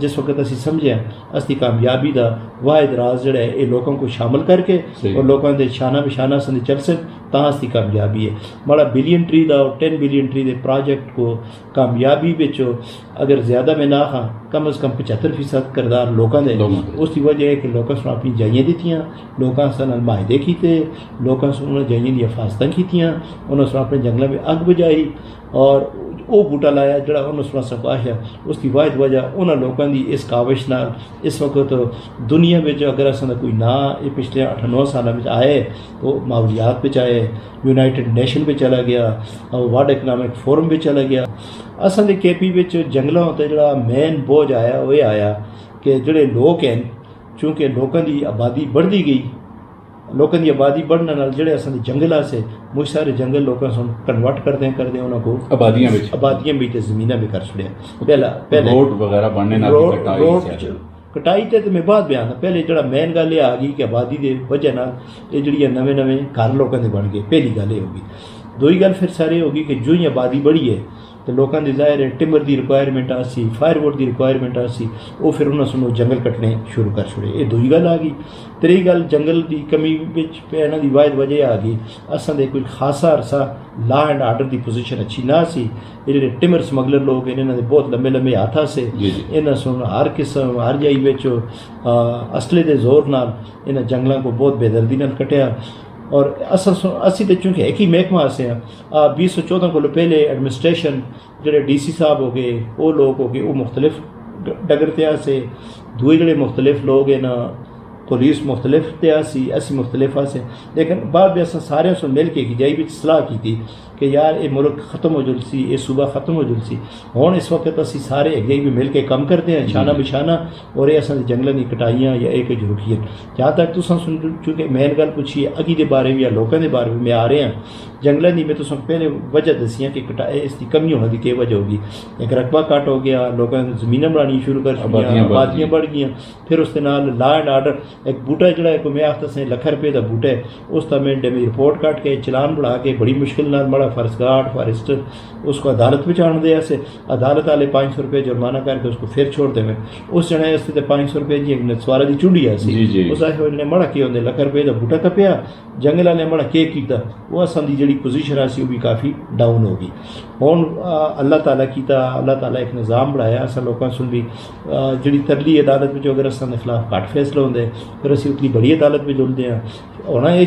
जिस वक्त असी समझे असली कामयाबी का वाहिद राज जोड़ा है ये लोगों को शामिल करके और लोगों के शाना बशाना संद चल सक तां असली कामयाबी है। बड़ा बिलियन ट्री का और 10 बिलियन ट्री के प्रोजेक्ट को कामयाबी बिचो अगर ज़्यादा में ना हाँ कम अज़ कम 75% किरदार लोगों के उसकी वजह है कि लोगों से अपनी जाइयां दित्तियां, लोगों से माहदे किए, लोगों से उन्होंने जाइयां दी हिफाजत कीतियां, उन्होंने अपने जंगलों में अग बुझाई और वो बूटा लाया जोड़ा उन्होंने सपाहिया। उसकी वाहिद वजह उन्होंने लोगों की इस काविश नाल इस वक्त दुनिया में अगर असा कोई ना ये पिछले 8-9 सालों में आए तो माहौलियात में आए, यूनाइटेड नेशन में चला गया, वर्ल्ड इकनॉमिक फोरम में चला गया। असा के KP में जंगलों पर जो मेन बोझ आया वो आया कि जोड़े लोग हैं चूँकि लोगों की आबादी बढ़ती गई, लोगों की आबादी बढ़ने नाल जोड़े असां जंगल से बहुत सारे जंगल लोगों से कन्वर्ट करते उन्होंने आबादियां भी जमीना भी कर छड़िया। पहले रोड वगैरह बनने रोड कटाई तो मैं बाद बयान पहले जो मेन गल आ गई कि आबादी की वजह नाल ये जी नवे नवे घर लोगों के बन गए। पहली गल ये होगी। दूई गल फिर सारी होगी कि जो ही आबादी बढ़ी है तो लोगों की जाहिर है टिम्बर की रिक्वायरमेंट आसी, फायरवुड की रिक्वायरमेंट आसी, वो फिर उन्होंने जंगल कटने शुरू कर छोड़े। ये दूई गल आ गई। त्री गल जंगल की कमी पैने की वाहिद वजह आ गई असां दे कोई खासा अरसा लॉ एंड आर्डर की पोजीशन अच्छी ना सी। ये जो टिम्बर स्मगलर लोग हैं इन्होंने बहुत लंबे लंबे हाथ से इन्हें सुन हर किस्म हर जाई बिच असले के जोर नाल इन्हें जंगलों को बहुत बेदर्दी नाल कटिया। और असी तो चूँकि एक ही महकमा से 2014 को पहले एडमिनिस्ट्रेशन जोड़े DC साहब हो गए, वो लोग हो गए, वो मुख्तलिफ डगर से दुए जोड़े मुख्तलिफ लोग हैं ना पुलिस मुख्तलिफ सी असी मुख्तलिफ से, लेकिन बाद में अस सारे से मिल के जाई भी सलाह की थी कि यार ये मुल्क खत्म हो जुलसी, ये सूबा खत्म हो जुलसी। हुण इस वक्त असी सारे एक भी मिल के कम करते हैं शाना बिशाना और ये अस जंगलों की कटाइयाँ या एक जरूरी है। जहाँ तक तुम सुन चुके मेन गल पूछी अगी के बारे में या लोगों के बारे में आ रहे हैं जंगलों की मैं तुम पहले वजह दसियाँ कि कटाई इसकी कमी होने की क्या वजह होगी। एक रकबा घट हो गया, लोगों ने जमीन बनानी शुरू कर छड़ियां, आबादियाँ बढ़ गई, फिर उसके नाल लॉ एंड आर्डर एक बूटा जोड़ा है कोई मैं आखता से लाख रुपये का बूटा है उस समय में रिपोर्ट कट के चलान बढ़ा के बड़ी मुश्किल नाल बड़ा फर्जगार्ड फॉरेस्टर उसको अदालत में आन दिया से अदालत वाले 500 रुपये जुर्माना करके उसको फिर छोड़ देवे। उस जने इससे 500 रुपये जी एक नसवारा की चूड़ी आई उस ने मड़ा कि होंगे लाख रुपये का बूटा कपिया जंगल वाले मड़ा के किया वो असां दी जी पोजीशन आसी वो भी काफ़ी डाउन हो गई। हुण अल्लाह ताला कीता, अल्लाह ताला एक निज़ाम बनाया असां लोगों सुन भी जी तरली अदालत में अगर असां के खिलाफ घट फैसला होंगे फिर असी उतनी बड़ी अदालत में जुड़ते हैं। होना ये